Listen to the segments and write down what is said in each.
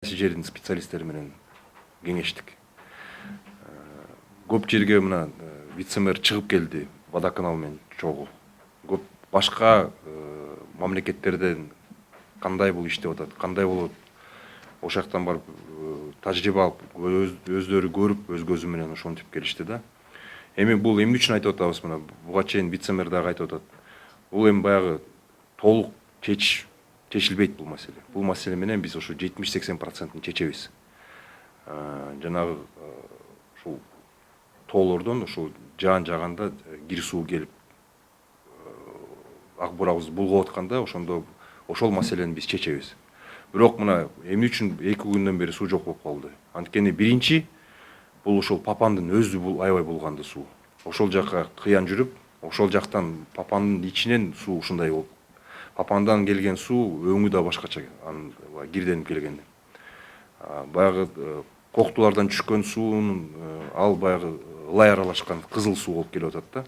жердин специалисттери менен кеңештик. Көп жерге мына вице-мэр чыгып келди, водоканал менен чогуу. Көп башка мамлекеттерден кандай бул иштеп атат, кандай болот, ошол жактан барып тажрыйба алып, өздөрү көрүп, өз көзү менен ошентип келишти да. Эми бул эмне үчүн айтып атабыз, мына буга чейин вице-мэр дагы айтып атат. Бул эми баягы толук чечилбейт бул маселе. Бул маселе менен биз ошо 70-80% чечебиз. Жанагы ушул тоолордон ушул жаан жаганда кир суу келип ак бурабызды булгап атканда ошондо ошол маселени биз чечебиз. Бирок мына эмне үчүн 2 күндөн бери суу жок болуп калды? Анткени биринчи бул ошол Папандын өзү бул аябай булганды суу. Ошол жакка кыян жүрүп, ошол жактан Папандын ичинен суу ушундай болуп. Папандан келген суу өңү да башкача, анын кирденип келгенде. Баягы коктулардан түшкөн суунун ал баягы ылай аралашкан кызыл суу болуп келип атат да.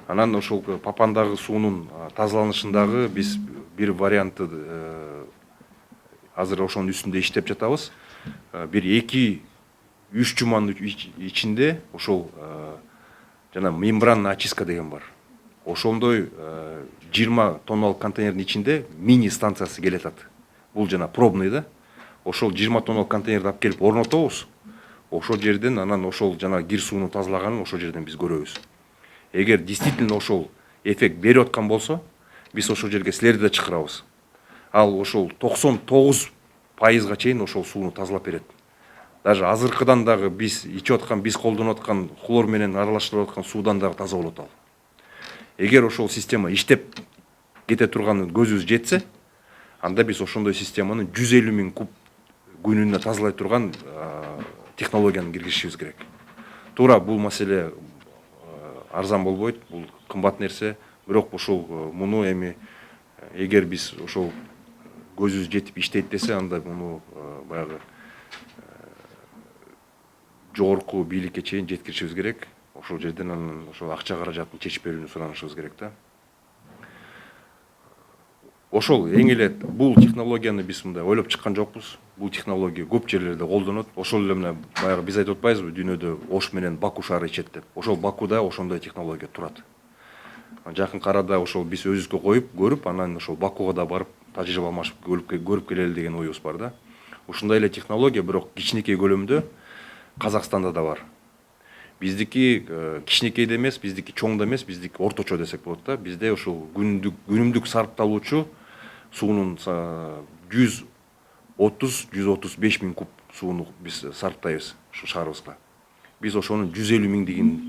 Анан ошол Папандагы суунун тазаланышындагы биз бир вариантты азыр ошонун үстүндө иштеп жатабыз. Бир 2-3 жуманын ичинде ошол жана мембранный очистка деген бар. Ошондой 20 тонналык контейнердин ичинде мини станциясы келатат. Бул жана пробный да. Ошол 20 тонналык контейнерди алып келип орнотобуз. Ошол жерден анан ошол жана кир сууну тазалаганын ошол жерден биз көрөбүз. Эгер действительно ошол эффект берип аткан болсо, биз ошол жерге силерди да чакырабыз. Ал ошол 99%га чейин ошол сууну тазалап берет. Даже азыркыдан дагы биз ичип аткан, биз колдонуп аткан хлор менен аралаштырып аткан суудан дагы таза болот ал. Эгер ошол система иштеп кете турганын көзүбүз жетсе, анда биз ошондой системаны 150 000 куб күнүнө тазалай турган технологияны киргизишибиз керек. Туура бул маселе арзан болбойт, бул кымбат нерсе, бирок ошол муну эми эгер биз ошол көзүбүз жетип иштейт десе, анда муну баягы жогорку бийликке чейин жеткиришибиз керек. Ошол жерден анан ошол акча каражатын чечип берүүнү суранышыбыз керек да. Ошол эң эле бул технологияны биз мындай ойлоп чыккан жокпуз. Бул технология көп жерлерде колдонот. Ошол эле мына баягы биз айтып атпайбызбы, дүйнөдө Ош менен Баку шаары ичет деп. Ошол Бакуда ошондой технология турат. Жакын арада ошол биз өзүбүзгө коюп, көрүп, анан ошол Бакуга да барып тажрыйба алмашып көрүп келели деген оюбуз бар да. Ушундай эле технология, бирок кичинекей көлөмдө Казакстанда да бар. Биздики кичинекей да эмес, биздики чоң да эмес, биздики орточо десек болот да. Бизде ошол күнүмдүк сарпталуучу суунун 130-135 000 куб сууну биз сарптайбыз ушу шаарыбызга. Биз ошонун 150 000дигин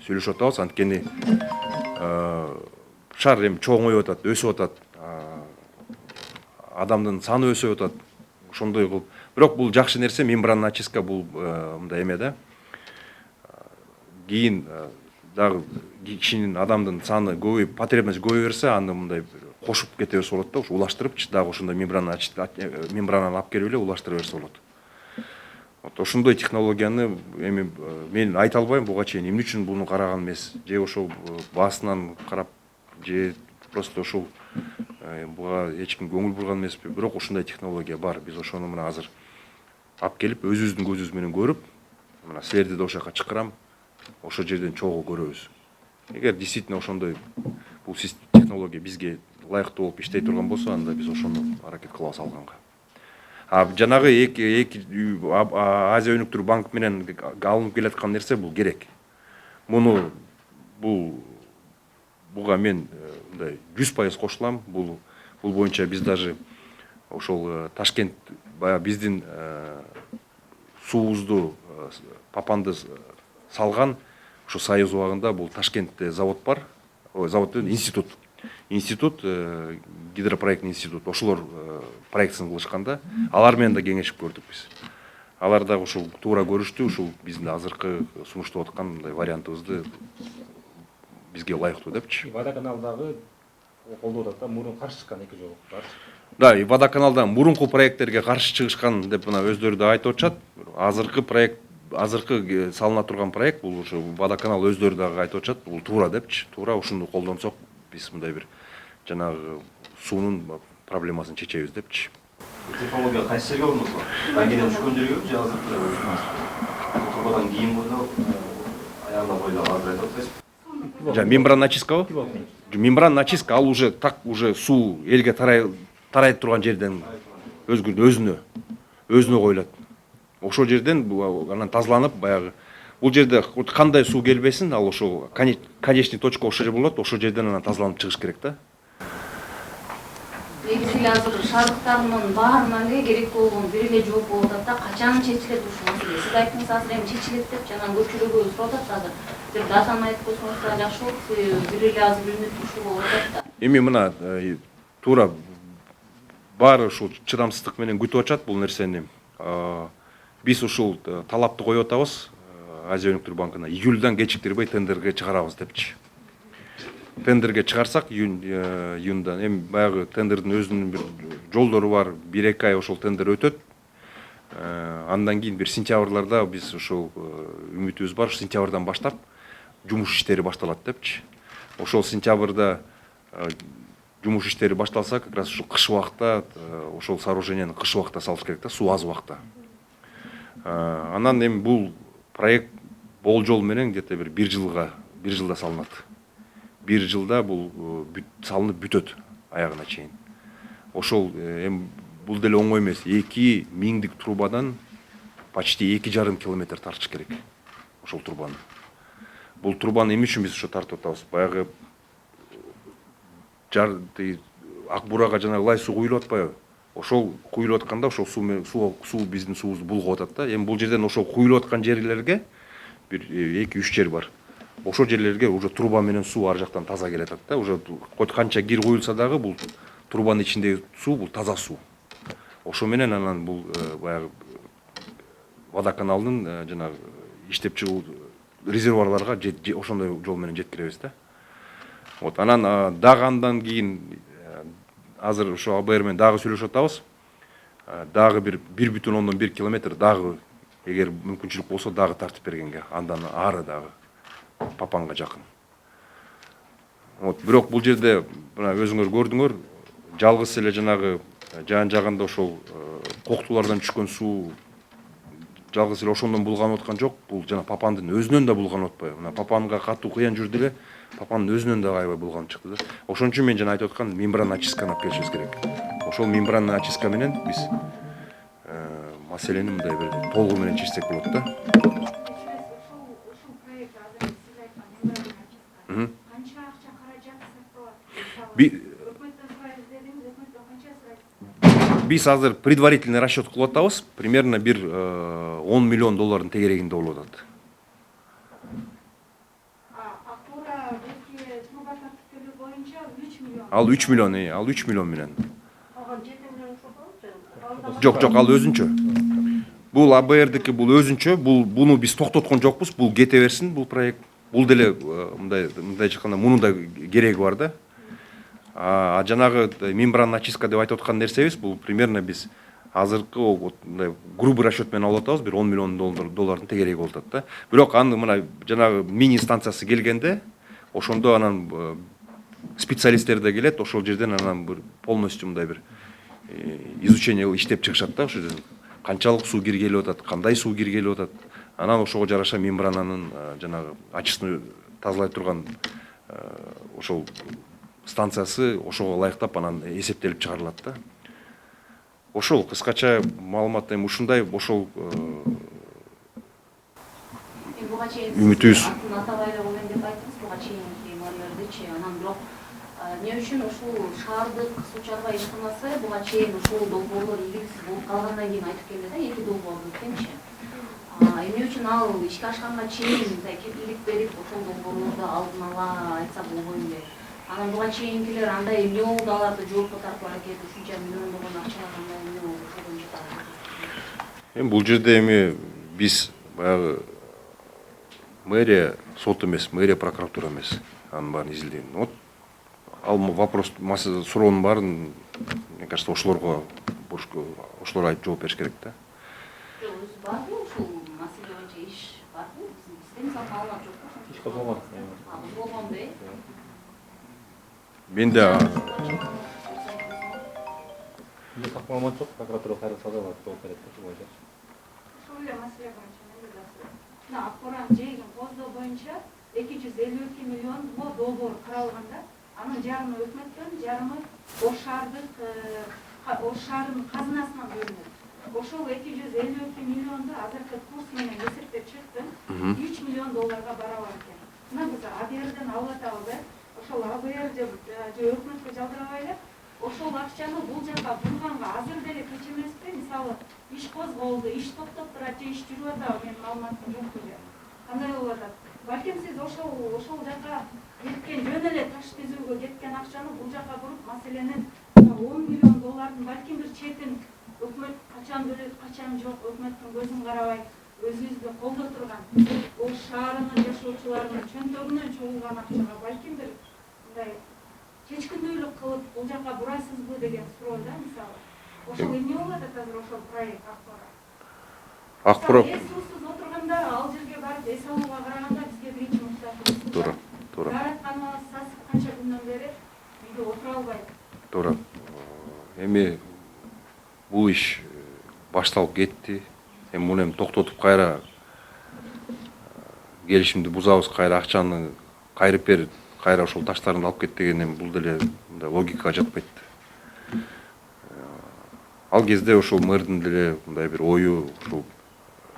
сүйлөшүп атабыз, анткени шаар эми чоңоюп атат, өсүп атат, адамдын саны өсүп атат. Ошондой кылып, бирок бул жакшы нерсе, мембранный очистка бул мындай эме да. Кийин дагы кишинин адамдын саны көбөйүп, потребность көбөйө берсе, аны мындай кошуп кете берсе болот да, ушу улаштырып, дагы ошондой мембрананы алып келип эле улаштыра берсе болот. Вот ошондой технологияны эми мен айта албайм буга чейин эмне үчүн буну караган эмес, же ошол баасынан карап, же просто ошол буга эч ким көңүл бурган эмеспи, бирок ушундай технология бар. Биз ошону мына азыр алып келип өзүбүздүн көзүбүз менен көрүп, мына силерди да ошол жака чакырам, ошол жерден чогуу көрөбүз. Эгер действительно ошондой бул технология бизге лайыктуу болуп иштей турган болсо, анда биз ошону аракет кылабыз алганга. Жанагы Азия өнүктүрүү банк менен алынып келаткан нерсе бул керек. Буга мен мындай 100% кошулам. Бул боюнча биз даже ошол Ташкент баягы биздин суубузду Папанды салган ошо Союз убагында бул Ташкентте завод бар. Завод институт. Институт, гидропроектный институт. Ошолор проектсын кылышканда, алар менен да кеңешип көрдүк биз. Алар да ушул туура көрүштү, ушул биздин азыркы сунуштап аткан мындай вариантыбызды бизге лайыктуу депчи. Водоканалдагы колдоп атат да, мурун каршы чыккан 2 жолу бар. Да, и водоканалдан мурунку проекттерге каршы чыгышкан деп мына өздөрү да айтып атышат. Азыркы салына турган проект бул ушу водоканал өздөрү дагы айтып атышат, бул туура депчи. Туура ушуну колдонсок биз мындай бир жанагы суунун проблемасын чечебиз депчи. технология кайсы жерге орнотулат? Баңгеден түшкөн жерге же азыркы турбадан кийинби аягына бойлап азыр айтып атпайсызбы? Жаңа мембрана очисткабы? Мембрана очистка ал уже так уже суу элге тарайып турган жерден өзүнө коюлат. Ошол жерден анан тазаланып баягы бул жерде кандай суу келбесин ал ошол конечный точка ошол жер болот, ошол жерден анан тазаланып чыгыш керек да. Негизи азыр шаардыктардын баарына эле керек болгон бир эле жооп болуп атат да, качан чечилет ушул маселе. Сиз айттыңыз азыр эми чечилет деп, жана көпчүлүгү сурап атат азыр. Бир датаны айтып койсоңуз да жакшы болот, бир эле азыр үмүт болуп атат да. Эми мына туура баары ушул чыдамсыздык менен күтүп атышат бул нерсени. Биз ушул талапты коюп атабыз Азия өнүктүрүү банкына июлдан кечиктирбей тендерге чыгарабыз депчи. Тендерге чыгарсак июнда эми баягы тендердин өзүнүн бир жолдору бар, 1-2 ай ошол тендер өтөт. Андан кийин бир сентябрларда биз ошол үмүтүбүз бар, сентябрдан баштап жумуш иштери башталат депчи. Ошол сентябрда жумуш иштери башталса, как раз ушул кыш убакта ошол сооружениени кыш убакта салыш керек да, суу аз убакта. Анан эми бул проект болжол менен где-то бир жылда салынат. 1 жылда бул салынып бүтөт аягына чейин. Ошол эми бул деле оңой эмес. 2 миңдик трубадан почти 2,5 километр тартыш керек ошол трубаны. Бул трубаны эмне үчүн биз ошо тартып атабыз? Баягы ак бурага жана лай суу куюлуп атпайбы? Ошол куюлуп атканда ошол суу биздин суубузду булгап атат да. Эми бул жерден ошол куюлуп аткан жерлерге бир 2-3 жер бар. Ошол жерлерге уже труба менен суу ар жактан таза келе атат да. Уже хоть канча кир куюлса дагы бул трубанын ичиндеги суу бул таза суу. Ошо менен анан бул баягы водоканалдын жанагы иштеп чыгуу резервуарларга ошондой жол менен жеткиребиз да. Вот анан дагы андан кийин азыр ошо АБР менен дагы сүйлөшүп атабыз. Дагы бир 1,1 километр дагы эгер мүмкүнчүлүк болсо дагы тартып бергенге, андан ары дагы Папанга жакын. Вот бирок бул жерде мына өзүңөр көрдүңөр, жалгыз эле жанагы жагында ошол коктулардан түшкөн суу жалгыз эле ошондон булганып аткан жок. Бул жана Папандын өзүнөн да булганып атпайбы? Мына Папанга катуу кыян жүрдү эле, Папанын өзүнөн да аябай булганып чыкты да. Ошон үчүн мен жана айтып аткан мембрана очистканы алып келишибиз керек. Ошол мембрана очистка менен биз маселени мындай бир толугу менен чечсек болот да. Канча акча каражат сарпталат? Биз азыр предварительный расчет кылып атабыз. Примерно бир 10 миллион доллардын тегерегинде болуп атат. Акура бирки труба тартып келүү боюнча 3 миллион. Ал 3 миллион, ал 3 миллион менен. Калган 7 миллион ошол Жок, ал өзүнчө. Бул АБРдики бул өзүнчө, буну биз токтоткон жокпуз. Бул кете берсин, бул проект. Бул деле мындай айтканда мунун да кереги бар да. Жанагы мембрана очистка деп айтып аткан нерсебиз бул примерно биз азыркы мындай грубый расчет менен алып атабыз, бир 10 миллион доллардын тегереги болуп атат да. Бирок аны мына жанагы мини станциясы келгенде, ошондо анан специалисттер да келет, ошол жерден анан бир полностью мындай бир изучение иштеп чыгышат да, ошол жерден канчалык суу киргелип атат, кандай суу киргелип атат. Анан ошого жараша мембрананын жанагы ачысын тазалай турган ошол станциясы ошого ылайыктап анан эсептелип чыгарылат да. Ошол кыскача маалымат эми ушундай. Ошол үмүтүбүз. Атабай эле коеюн деп айттыңыз, буга чейинки мөрлөрдүчү. Анан бирок эмне үчүн ушул шаардык суу чарбаа ишканасы буга чейин ушул долбоорлор ийгиликсиз болуп калгандан кийин айтып келди да, 2 долбоор өткөнчү. Эмне үчүн ал ишке ашканга чейин кепилдик берип ошол долбоорлорду алдын ала айтса болбойбу? Анан буга чейинкилер андай эмне болду, аларды жоопко тартуу аракети ушунча миллион болгон акчалар андай эмне болду, ошодон чыгып. Эми бул жерде эми биз баягы мэрия сот эмес, мэрия прокуратура эмес. Анын баарын изилдейм. Вот ал вопрос, суроонун баарын, мне кажется, ошолорго айтып жооп бериш керек да. Өзү барбы ушул маселе боюнча иш барбы? Бизде мисалы маалымат жок. Иш козголгон. Козголгонбу? Менде Бизде так маалымат жок, прокуратура кайра салды алат, жооп берет ошол боюнча. Ошол эле маселе боюнча мына Акбаран жейгин коздоо боюнча 252 миллион долбоор каралганда, анын жарымы өкмөттөн, жарымы Ош шаарынын казынасынан бөлүнөт. Ошол 252 миллионду азыркы курс менен эсептеп чыктым, 3 миллион долларга барабар экен. Мына биз АБРден алып атабыз, ошол АБР же өкмөткө жалдырабайлы, ошол акчаны бул жака бурганга азыр деле кеч эмеспи? Мисалы, иш козголду, иш токтоп турат же иш жүрүп атабы, менин маалыматым жок эле. Кандай болуп атат? Балким сиз ошол жака кеткен жөн эле таш түзүүгө кеткен акчаны бул жака буруп, маселенин 10 миллион доллардын балким бир четин өкмөт качан бөлөт, качан жок, өкмөттүн көзүн карабай, өзүбүздү колдо турган, Ош шаарынын жашоочуларынын чөнтөгүнөн чогулган акчага балким бир мындай чечкиндүүлүк кылып бул жака бурасызбы деген суроо да, мисалы. Ошол эмне болуп атат азыр ошол проект Акбарат. Эс суусуз отурганда, ал жерге барып эс алууга караганда бизге биринчи муктажыбыз. Туура, туура. Жаратканыбыз сасып канча күндөн бери үйдө отура албайт. Туура. Эми бул иш башталып кетти. Эми муну токтотуп кайра келишимди бузабыз, кайра акчаны кайрып берип, кайра ошол таштарды алып кет деген бул деле мындай логикага жатпайт. Ал кезде ошол мэрдин деле мындай бир ою ушул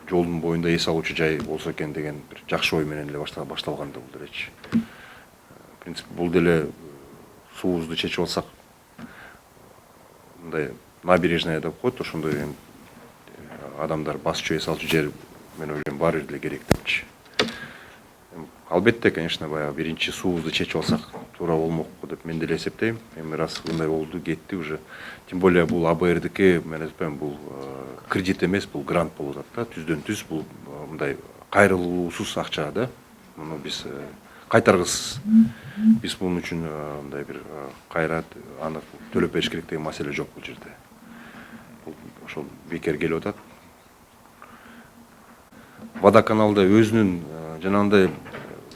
жолдун боюнда эс алуучу жай болсо экен деген бир жакшы ой менен эле башталган да бул делечи. В принципе, бул деле суубузду чечип алсак, мындай набережная деп коет, ошондой адамдар басчу эс алчу жер, мен ойлойм, баары бир деле керек депчи. Албетте, конечно, баягы биринчи суубузду чечип алсак туура болмокпу деп мен деле эсептейм. Эми раз мындай болду, кетти уже. Тем более бул АБРдики, мен айтпайм, бул кредит эмес, бул грант болуп атат да, түздөн түз бул мындай кайрылуусуз акча да. Муну биз кайтаргысыз. Биз бунун үчүн мындай бир кайра аны төлөп бериш керек деген маселе жок бул жерде. Ошол бекер келип атат. Водоканалда өзүнүн жанагындай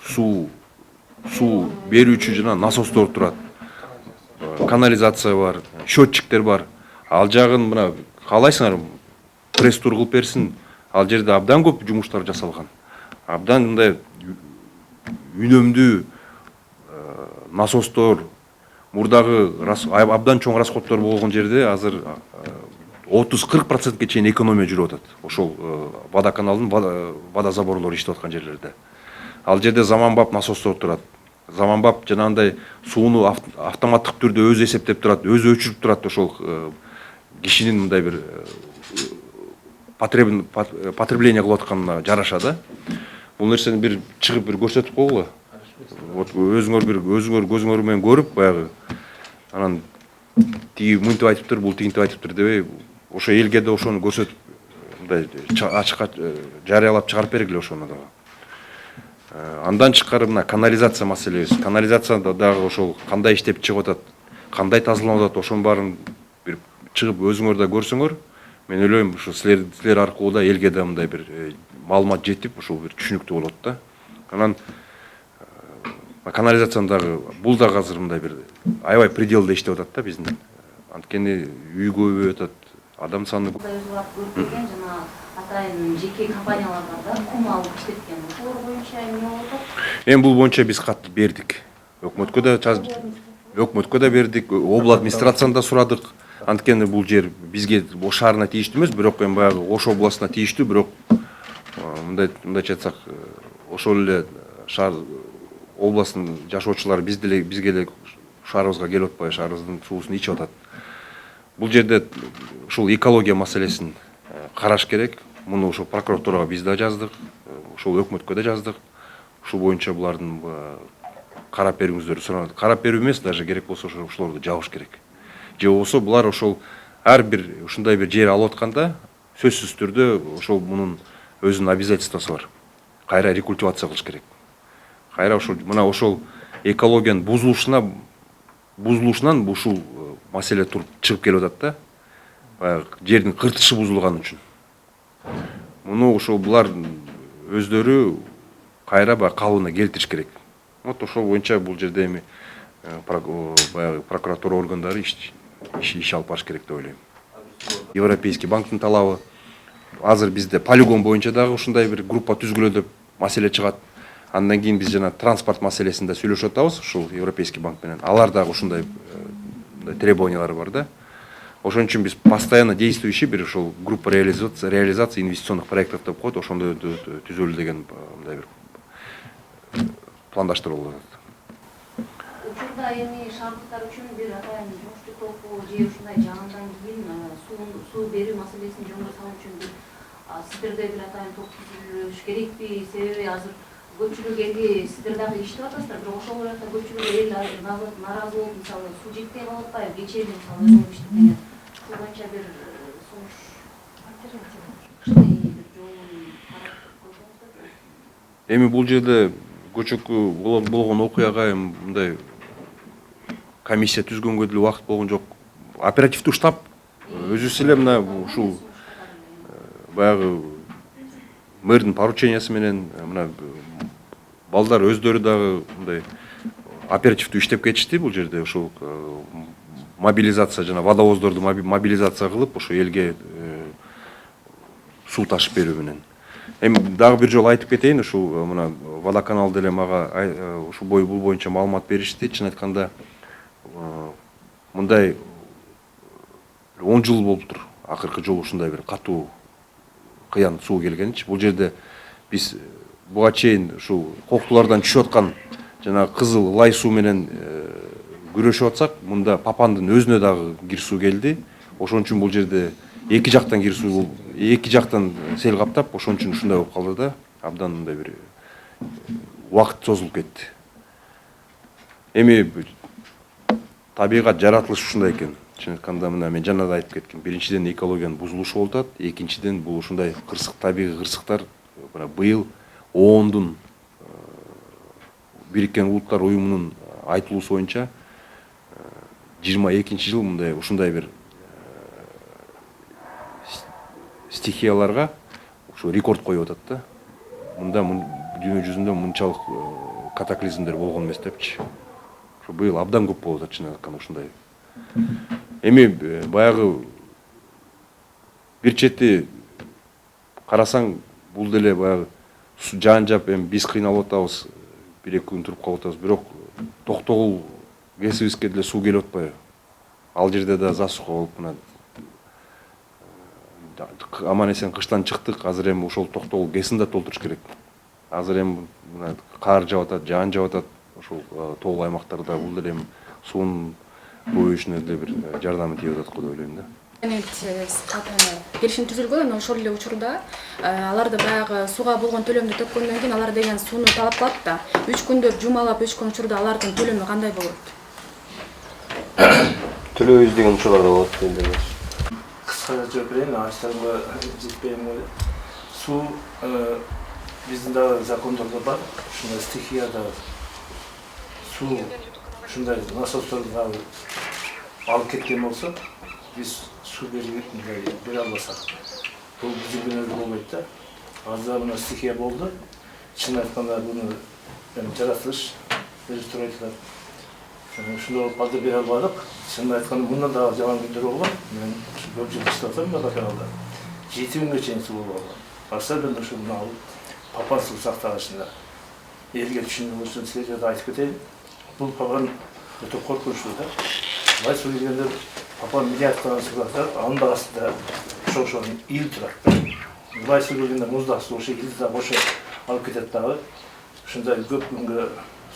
суу берүүчү жана насостор турат. Канализация бар, счетчиктер бар. Ал жагын мына каалайсыңар, пресс-тур кылып берсин. Ал жерде абдан көп жумуштар жасалган. Абдан мындай үнөмдүү насостор, мурдагы абдан чоң расходдор болгон жерде азыр 30-40%ке чейин экономия жүрүп атат. Ошол водоканалдын водозаборлору иштеп аткан жерлерде. Ал жерде заманбап насостор турат. Заманбап жанагындай сууну автоматтык түрдө өзү эсептеп турат, өзү өчүрүп турат. Ошол кишинин мындай бир потребление кылып атканына жараша да. Бул нерсени бир чыгып бир көрсөтүп койгула. Вот өзүңөр көзүңөр менен көрүп, баягы анан тиги мынтип айтыптыр, бул тигинтип айтыптыр дебей, ошо элге да ошону көрсөтүп, мындай ачыкка жарыялап чыгарып бергиле ошону дагы. Андан тышкары мына канализация маселебиз. Канализацияда дагы ошол кандай иштеп чыгып атат, кандай тазаланып атат, ошонун баарын бир чыгып өзүңөр да көрсөңөр, мен ойлойм, ушу силер аркылуу да элге да мындай бир маалымат жетип, ушул бир түшүнүктүү болот да. Анан канализацияны дагы бул дагы азыр мындай бир аябай пределде иштеп атат да биздин. Анткени үй көбөйүп атат, адам саны көрүлгөн жана атайын жеке компаниялар бар да, кум алып иштеткен. Ошолор боюнча эмне болуп атат? Эми бул боюнча биз кат бердик. Өкмөткө да бердик, обл администрацияны да сурадык. Анткени бул жер бизге Ош шаарына тийиштүү эмес, бирок эми баягы Ош областына тийиштүү, бирок мындайча айтсак, ошол эле шаар областын жашоочулары бизге эле шаарыбызга келип атпай, шаарыбыздын суусун ичип атат. Бул жерде ушул экология маселесин караш керек. Муну ошол прокуратурага биз да жаздык, ошол өкмөткө да жаздык. Ушул боюнча булардын карап берүүңүздөрдү суранат. Карап берүү эмес, даже керек болсо ошолорду жабыш керек. Же болбосо булар ошол ар бир ушундай бир жер алып атканда сөзсүз түрдө ошол мунун өзүнүн обязательствосу бар. Кайра рекультивация кылыш керек. Кайра ошол мына ошол экологиянын бузулушунан ушул маселе туруп чыгып келип атат да. Баягы жердин кыртышы бузулган үчүн. Муну ошол булар өздөрү кайра баягы калыбына келтириш керек. Вот ошол боюнча бул жерде эми баягы прокуратура органдары иш алып барыш керек деп ойлойм. Европейский банктын талабы. Азыр бизде полигон боюнча дагы ушундай бир группа түзгүлө деп маселе чыгат. Андан кийин биз жана транспорт маселесинде сүйлөшүп атабыз ушул Европейский банк менен. Алар дагы ушундай требованиялары бар да. Ошон үчүн биз постоянно действующий бир ушул группа реализации инвестиционных проектов деп коет, ошондой түзөлү деген мындай бир пландаштыруу болуп атат. Учурда эми шаардыктар үчүн бир атайын жумуштук топу же ушундай жаагандан кийин суу берүү маселесин жөнгө салуу үчүн бир сиздерде бир атайын топ түзүлүш керекпи? Себеби азыр көпчүлүк элди сиздер дагы иштеп атасыздар, бирок ошол эле көпчүлүк эл нааразы болуп, мисалы суу жетпей калып атпайбы, кечээли мисалы өзүм иштегенде ушул боюнча бир сунуш ушундай бир жолун карап койсоңуздар. Эми бул жерде көчөккө болгон окуяга эми мындай комиссия түзгөнгө деле убакыт болгон жок. Оперативдүү штаб өзүбүз эле мына ушул баягы мэрдин поручениясы менен мына балдар өздөрү дагы мындай оперативдүү иштеп кетишти бул жерде. Ушул мобилизация жана водовоздорду мобилизация кылып ошо элге суу ташып берүү менен. Эми дагы бир жолу айтып кетейин, ушул мына водоканал деле мага ушул бул боюнча маалымат беришти. Чын айтканда мындай 10 жыл болуптур. Акыркы жолу ушундай бир катуу кыян суу келгенчи. Бул жерде биз буга чейин ушул коктулардан түшүп аткан жана кызыл лай суу менен күрөшүп атсак, мында Папандын өзүнө дагы кир суу келди. Ошон үчүн бул жерде эки жактан кир суу, эки жактан сел каптап, ошон үчүн ушундай болуп калды да. Абдан мындай бир убакыт созулуп кетти. Эми табигат жаратылышы ушундай экен. Чын айтканда мына мен жана да айтып кеткем. Биринчиден экологиянын бузулушу болуп атат, экинчиден бул ушундай табигый кырсыктар мына быйыл ООНдун Бириккен Улуттар уюмунун айтылуусу боюнча 22-жыл мындай ушундай бир стихияларга ушу рекорд коюп атат да. Мында дүйнө жүзүндө мынчалык катаклизмдер болгон эмес депчи. Ошо быйыл абдан көп болуп атат чын айтканда ушундай. Эми баягы бир чети карасаң бул деле баягы жаан жап эми биз кыйналып атабыз, бир-эки күн туруп калып атабыз, бирок Токтогул кесибибизге деле суу келип атпайбы? Ал жерде да засуха болуп мына аман эсен кыштан чыктык, азыр эми ошол Токтогул кесин да толтуруш керек. Азыр эми мына кар жаап атат, жаан жаап атат, ошол тоолуу аймактарда бул деле эми суунун көбөйүшүнө деле бир жардамы тийип атат го деп ойлойм да. Келишим түзүлгөн, анан ошол эле учурда аларды баягы сууга болгон төлөмдү төккөндөн кийин алар деген сууну талап кылат да. 3 күндөр жумалап өчкөн учурда алардын төлөмү кандай болот? Төлөөбүз деген учурларда болот эле. Кыскаша жооп берейин, ачтарга жетпейм эле. Суу биздин дагы закондордо бар, ушундай стихияда суу ушундай насосторду дагы алып кеткен болсо, биз суу бере албасак, бул биздин күнөөбүз болбойт да. Азыр мына стихия болду. Чын айтканда буну жаратылыш өзү туруп ушундай болуп калды, бере албадык. Чын айтканда мындан дагы жаман күндөр болгон. Мен көп жыл иштеп атам водоканалда. 7 күнгө чейин суу болгон. Особенно ушу мына Папан суу сактагычында элге түшүнүү үчүн силерге да айтып кетейин. Бул Папан өтө коркунучтуу да. Лай суу келгенде Папан миллиардтаган суу сактап, анын астында ошо ил турат. Лай суу келгенде муздак суу ошо илди да ошо алып кетет дагы. Ушундай көп күнгө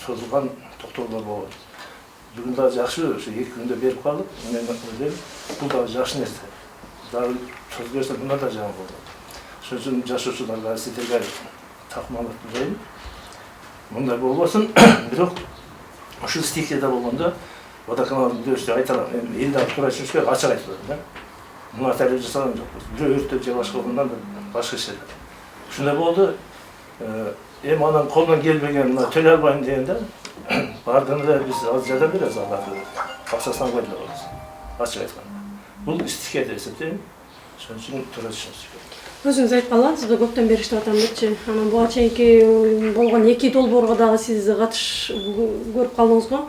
созулган токтоолор болот. Бүгүн дагы жакшы, ошо 2 күндө берип калдык. Мен ойлойм, бул дагы жакшы нерсе. Дагы созуп берсе мындан да жаман болот. Ошон үчүн жашоочуларга сиздерге такмалык берейин. Мындай болбосун, бирок ушул стихияда болгондо водоканалдын дөштү айталам. Эми эл дагы туура түшүнүш керек, ачык айтып атам да. Муну талеп жасаган жокпуз. Бирөө өрттөп же башка болгондон башка ишler. Ушундай болду. Эми анан колдон келбеген мына төлөй албайм дегенде бардыгында да биз аз жардам беребиз, аларды акчасынан койдук болобуз. Ачык айтканда. Бул стихия деп эсептейм. Ошон үчүн туура түшүнүш керек. Өзүңүз айткан сизге көптөн бери иштеп атамдычы. Анан буга чейинки болгон 2 долбоорго дагы сиз көрүп калдыңыз го.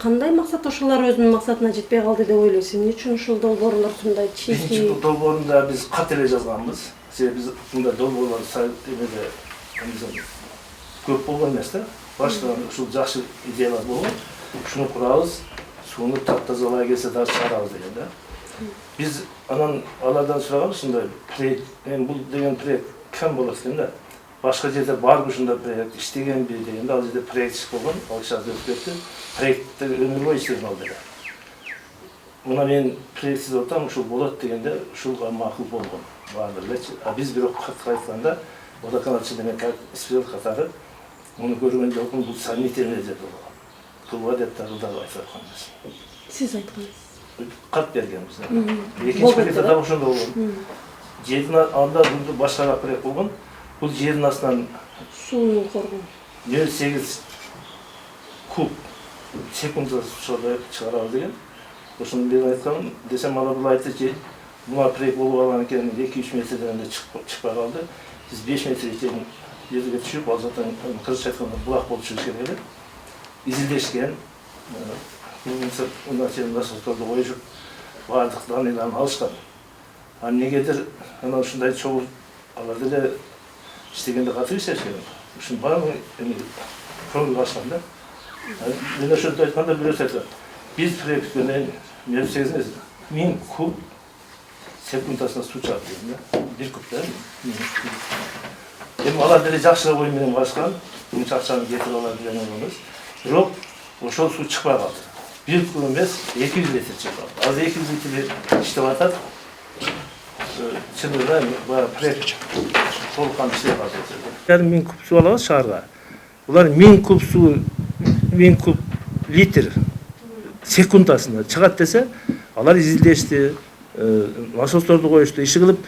Кандай максат ошолор өзүнүн максатына жетпей калды деп ойлойсуз? Эмне үчүн ушул долбоорлор мындай чийки? Биринчи долбоорунда биз кат эле жазганбыз. Себеби биз мындай долбоорлор эмеде көп болгон эмес да. Башта ушул жакшы идеялар болгон. Ушуну курабыз, сууну таптазалай келсе дагы чыгарабыз деген да. Biz alardan sıralım şimdi bu деген проект кім болады екен да. Başka жерде бар ушундай проект иштеген бир дегенде ал жерде проект болгон, ал киши азыр өтүп кетти. Проектти өмүр бою иштеген ал жерде. Мына мен проектсиз отам ушул болот дегенде ушулга макул болгон. Баардык элечи. А биз бирок кайтканда водоканалчы демек спел катары муну көргөн жок, бул сомнительный деп болгон. Кылба деп дагы айтып атканбыз. Сиз айткансыз. Кат бергенбиз. Экинчи проектте дагы ошондой болгон. Жердин алдында башкараак проект болгон. Бул жердин астынан сууну коргоо. 8 куб секундда чыгарабыз деген. Ошону мен айткам, десем алар бул айтты, мына проект болуп алган экен, 2-3 метрден чыкпай калды. Биз 5 метр чейин жерге түшүп, ал жактан кыргызча айтканда булак болуп чыгыш керек эле. Изилдешкен. Ondan sonra nasıl oldu oyuncuk vardıktan ilan alışkan. Anne getir, ana şunday çoğu alarda da iştegende katı işleşken. Şun var mı? Çoğu başlandı. Ben de şöyle aytkanda bir ötesi. Biz projektörden mevsiziniz 1000 kub sekundasına su çarpıyor. Bir kub değil mi? Hem alarda jakşıra koyun benim başkan. Bunu çakçanı getir alabilir olmanız. Yok, ошол суу чыкпай калды. Bir kub эмес 200 литр чыкты. Азыр 200 литр иштеп атат. Чындыгында баягы проект толкан иштеп атат. 1000 куб суу алабыз шаарга. Булар 1000 куб суу 1000 куб литр секундасында чыгат десе, алар изилдешти, насосторду коюшту, иши кылып,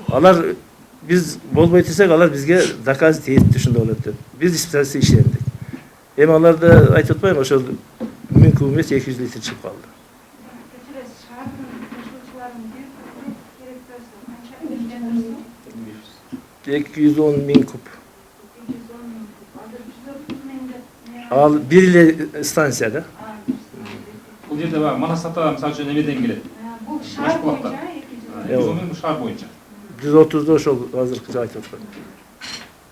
алар биз болбойт десек, алар бизге заказ этти ушундай болот деп. Биз специалист иштедик. Эми аларды айтып атпайбы, ошол 1000 куб эмес 200 литр чыгып калды. 210 000 куб. Ал бир эле станцияда. Бул жерде бар, Манасата мисалы үчүн эмеден келет. Бул шаар боюнча 210 000 шаар боюнча. 130'da ошол азыркы айтып аткан.